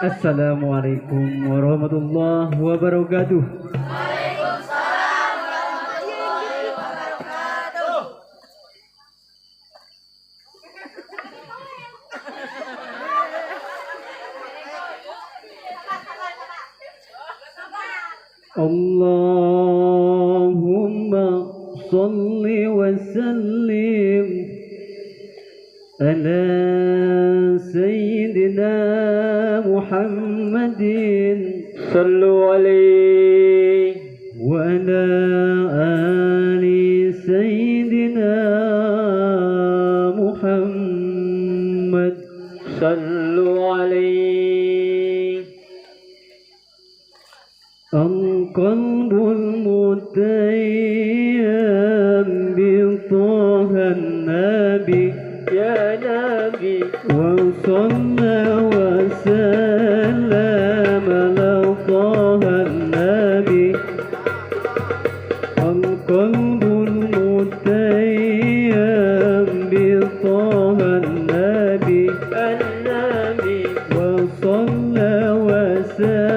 Assalamualaikum warahmatullahi wabarakatuh. Allahumma salli wa sallim ala sayyidina Muhammadin sallu alaihi wa ala ali sayyidina Muhammad sallu alaihi. القلب المتيم بطه النبي يا نبي وصلى وسلم على طه النبي. القلب المتيم بطه النبي وصلى وسلم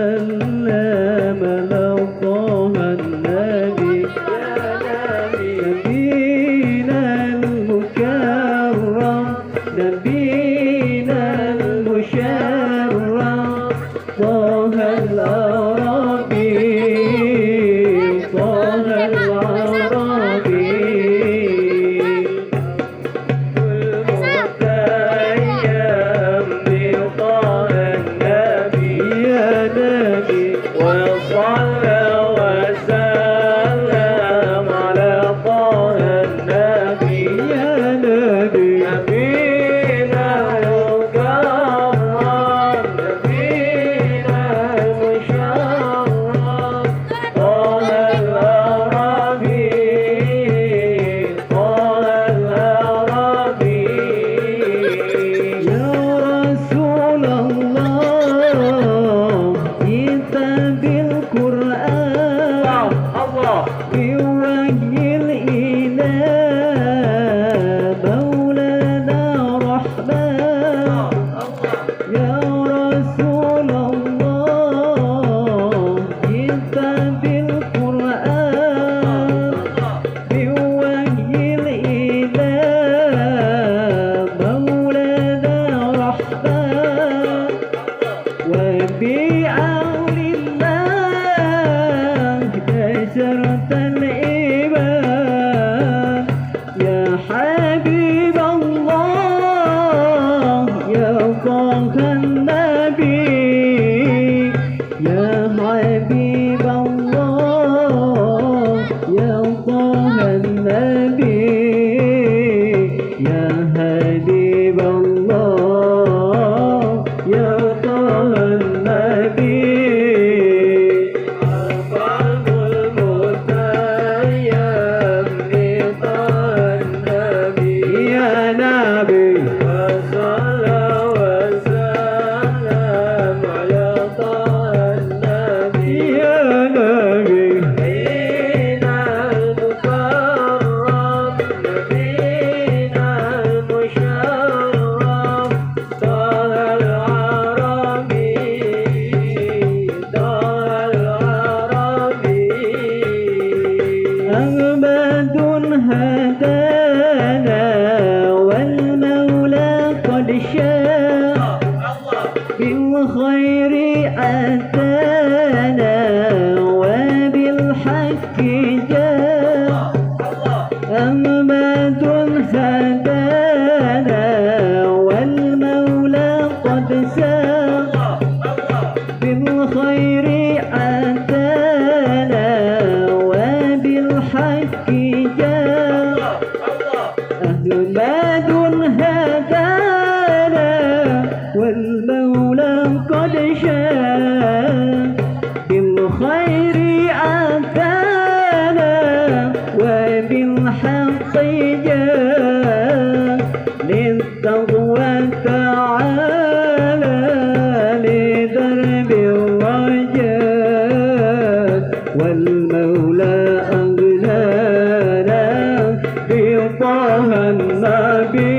النبي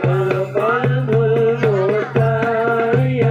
القلب المتيم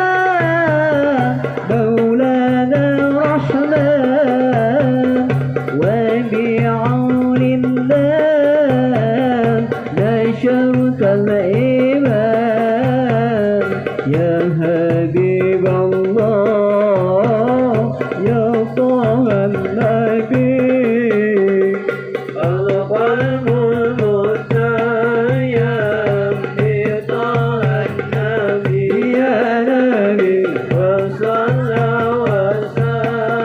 الإله مولانا الرحمن وبعون الله نشرت الإيمان يا حبيب الله يا طه النبي القلب المتيم بطه النبي يا نبي وصلى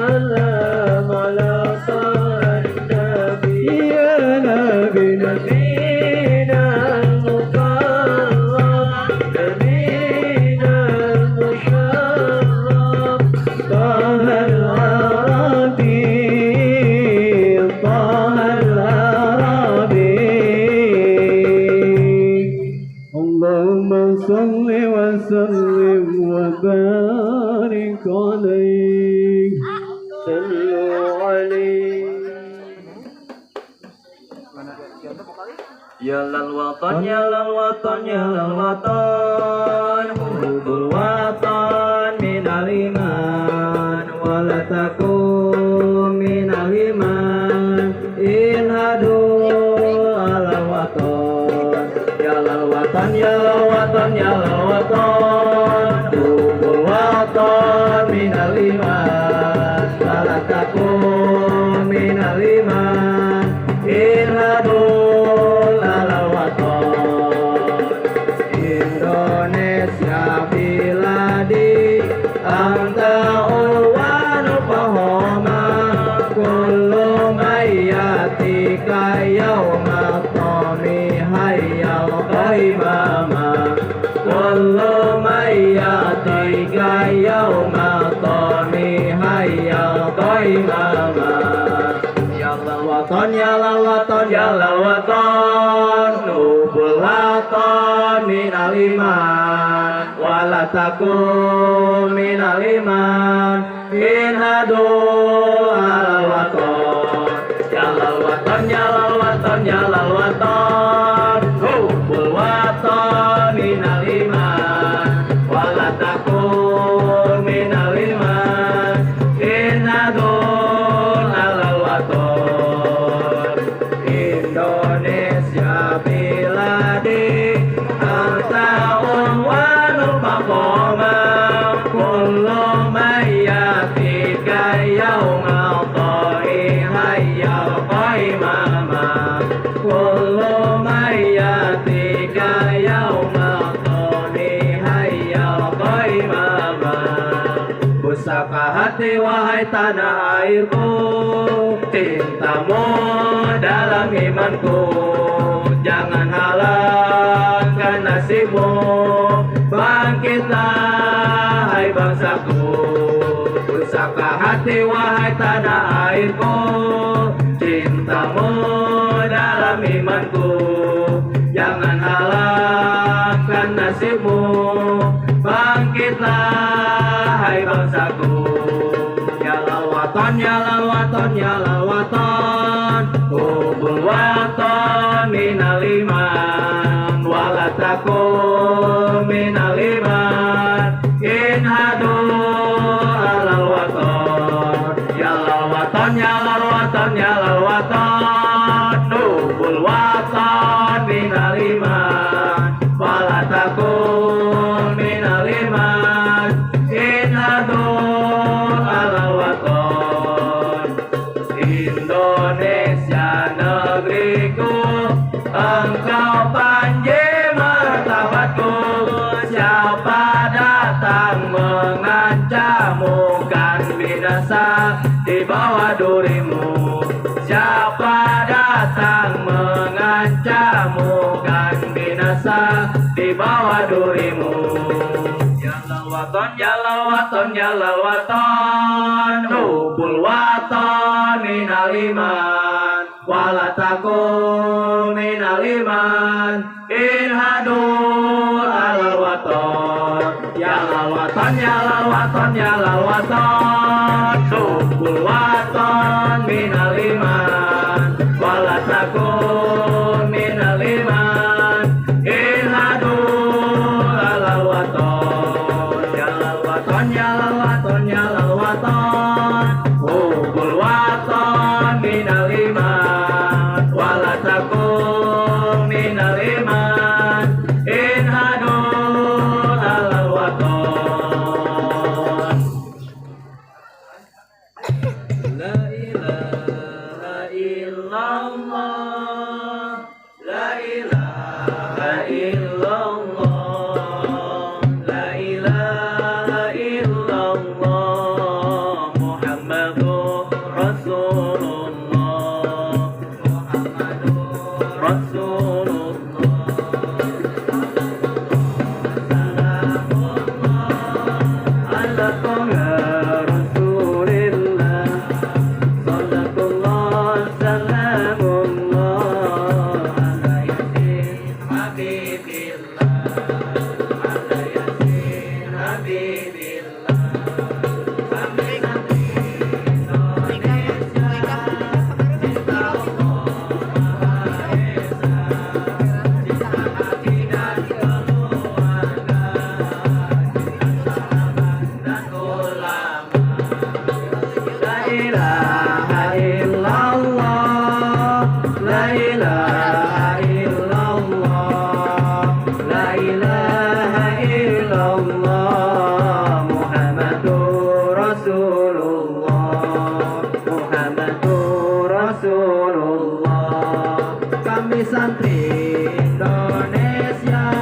وسلم على طه النبي يا نبي نبينا المكرم نبينا المشرف طه العربي طه العربي اللهم صل وسلم وبارك عليه صلوا عليه Ya lal watan, ya lal watan, ya lal watan, hubul watan minal iman, wala takum minal iman, in hadu ala watan, ya lal watan, ya lal watan, ya lal watan, hubul watan minal iman, wala takum minal iman, in hadu Indonesia biladi anta ulwanu fahoma kullu mayyatika yawma tami hayyal qaimama kullu mayyatika yawma tami hayyal qaimama ya lal watan ya lal watan ya lal watan nubul watan minal iman wala takum minal iman in hadu al watan ya lal watan ya lal watan ya lal watan nubul watan minal iman wala takum minal iman in hadu al watan Indonesia biladi anta unwanu maqama kullu mayyatika yawma ta'i hayyal qaimama kullu mayyatika yawma ta'i hayyal qaimama pusaka hati wahai tanah airku cintamu dalam imanku jangan halangkan nasibmu bangkitlah hai bangsaku pusaka hati wahai tanah airku cintamu dalam imanku jangan halangkan nasibmu bangkitlah hai bangsaku ya lal watan ya lal watan ya lal watan hubul watan minal iman wala takum minal iman in hadu alal watan ya lal watan ya lal watan ya lal watan hubul watan minal iman wala takum minal iman in hadu alal watan Indonesia negeriku engkau panji martabatku siapa datang mengancammu kan binasa di bawah durimu siapa datang mengancammu kan binasa di bawah durimu ya lal watan ya lal watan ya lal watan nubul watan minal iman wala takum minal iman in hadu alal watan ya lal watan ya lal watan ya lal watan nubul watan minal iman wala takum minal iman in hadu alal watan illallah Muhammadur Rasulullah Muhammadur Rasulullah. Kami santri Indonesia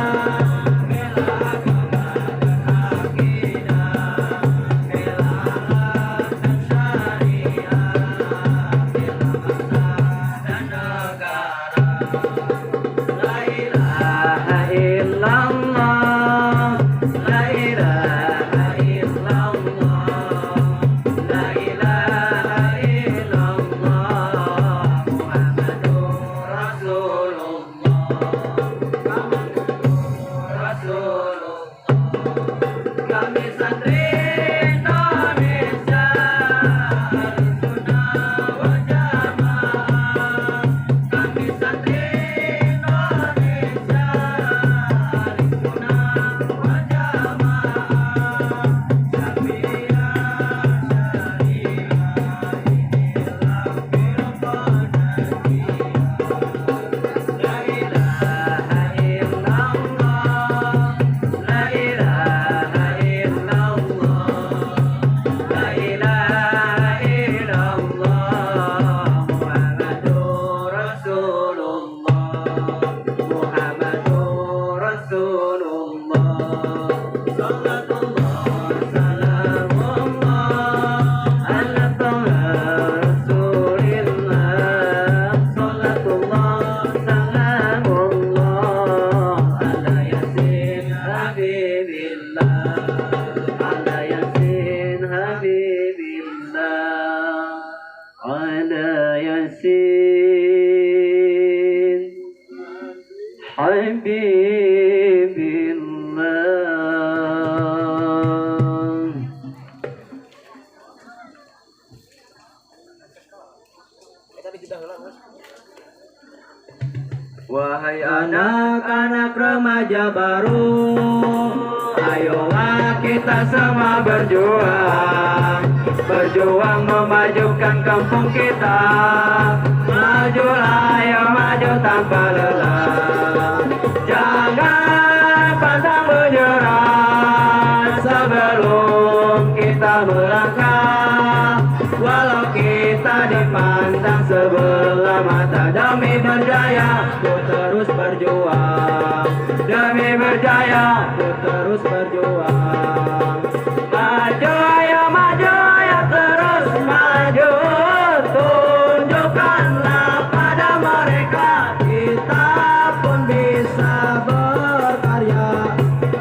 Wahai anak-anak remaja baru, ayolah kita sama berjuang, berjuang memajukan kampung kita. Majulah, ayo maju tanpa lelah. Jangan pantang menyerah sebelum kita melangkah. Walau kita dipandang sebelah mata, demi berjaya ku terus berjuang. Demi berjaya ku terus berjuang. Maju ayo terus maju. Tunjukkanlah pada mereka kita pun bisa berkarya.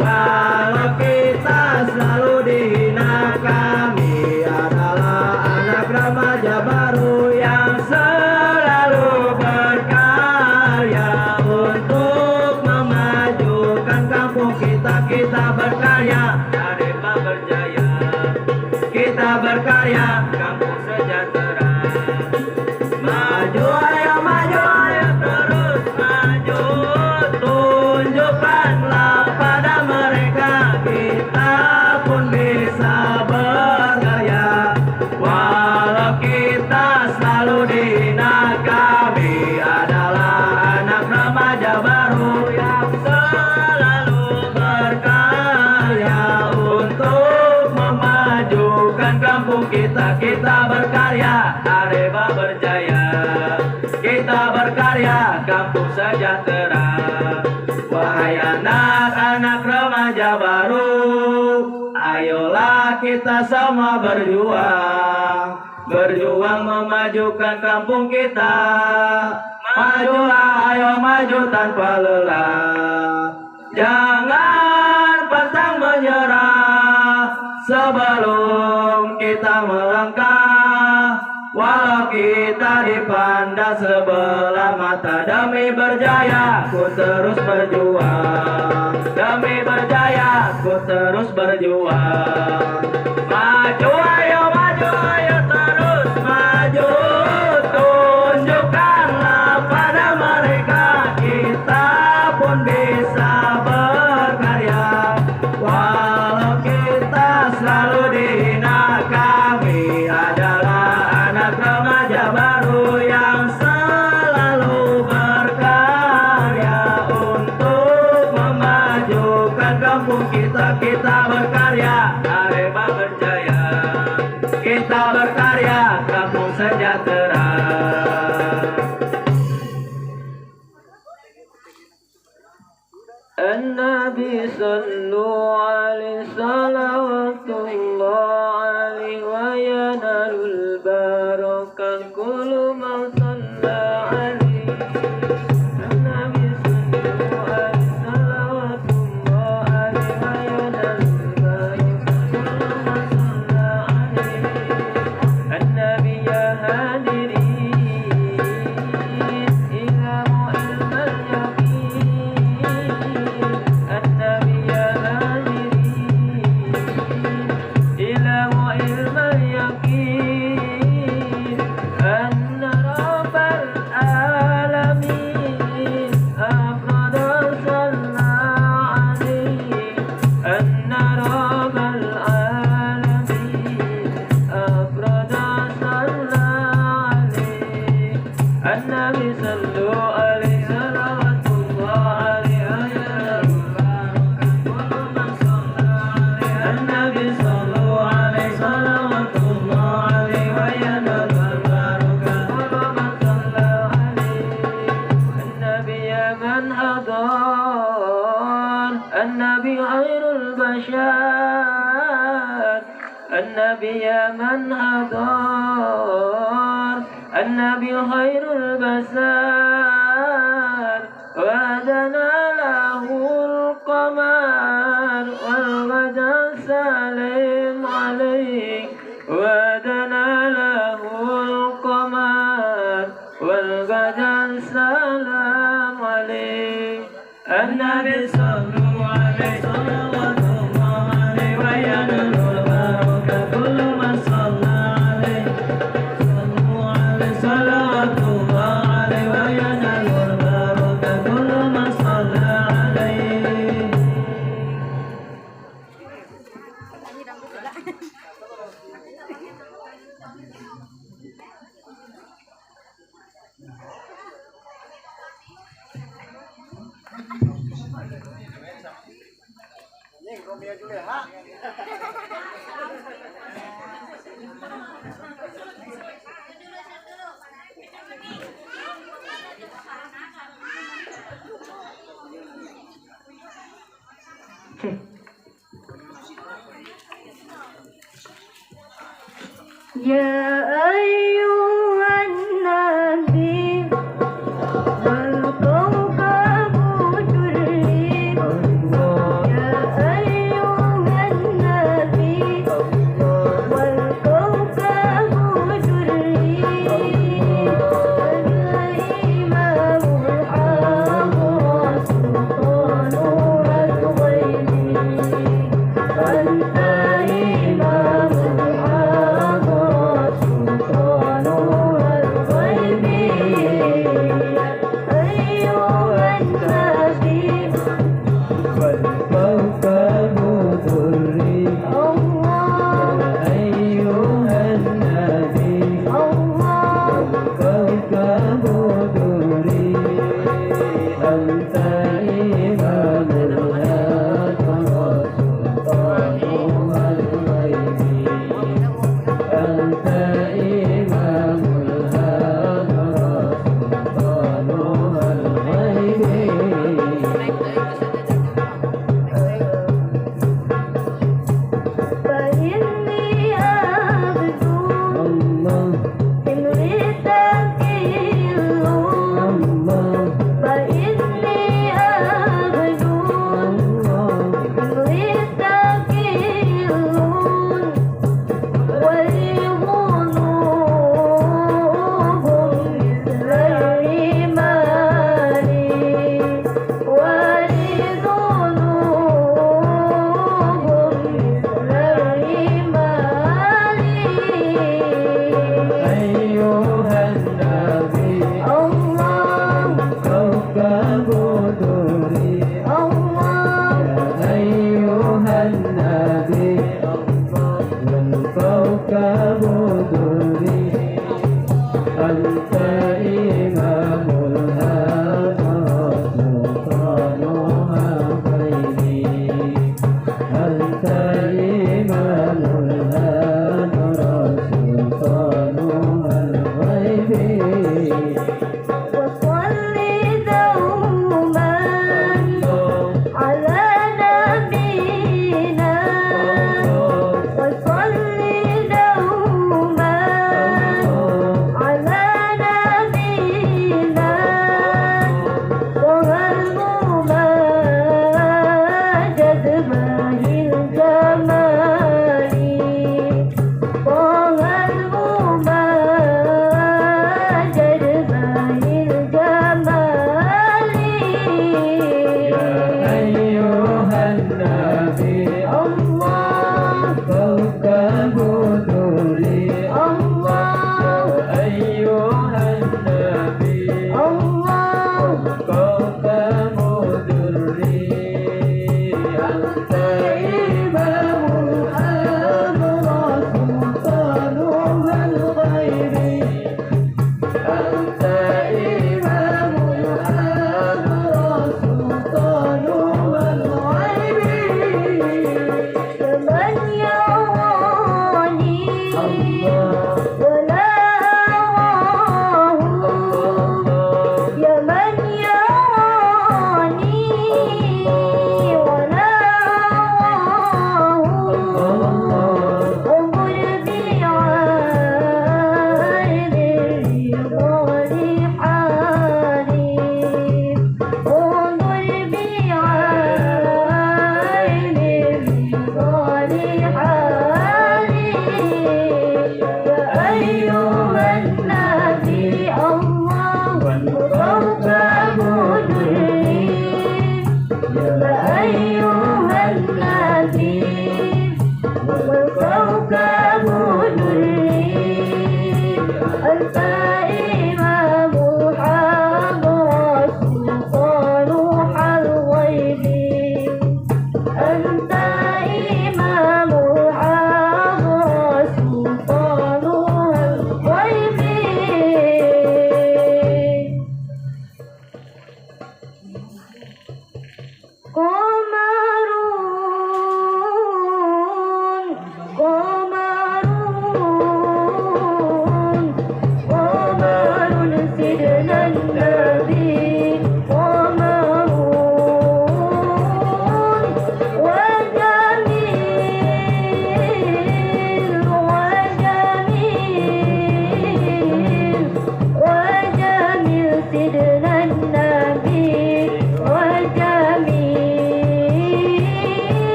Walau kita selalu dihina, kami adalah anak remaja baru yang selalu berkarya untuk memajukan kampung kita. Kita berkarya, Arema berjaya. Kita berkarya, kampung sejahtera. Maju ayo terus maju. Tunjukkanlah pada mereka kita pun bisa berkarya. Walau kita selalu dihina, kami adalah anak remaja baru yang selalu berkarya untuk memajukan kampung kita. Kita berkarya, Arema berjaya. Kita berkarya, kampung sejahtera. Wahai anak-anak remaja baru, ayolah kita sama berjuang, berjuang memajukan kampung kita. Majulah, ayo maju tanpa lelah. Jangan pantang menyerah sebelum kita melangkah. Walau kita dipandang sebelah mata, demi berjaya ku terus berjuang. Demi berjaya ku terus berjuang. Maju ayo terus maju. Tunjukkanlah pada mereka kita pun bisa berkarya. Walau kita selalu dihina, kami adalah remaja baru yang selalu berkarya untuk memajukan kampung kita berkarya, Arema berjaya. Kita berkarya, kampung sejahtera. An-Nabi sallu alaihi salawatullah alaihi wa yanalul barakah kullu man salla alaihi. An-Nabi sallu alaihi salawatullah alaihi wa yanalul barakah kullu man salla alaihi. An-Nabi ya hadirin ila mu'ilmal yaqin. النبي خير البشر النبي من حضر النبي خير البشر ودنا له القمر والغدا سلم عليه ودنا له القمر والغدا سلام عليه النبي صلوا عليه صلوات الله عليه وينال البركة كل من صلى عليه صلوا عليه صلوات الله عليه وينال البركة كل من صلى عليه. يا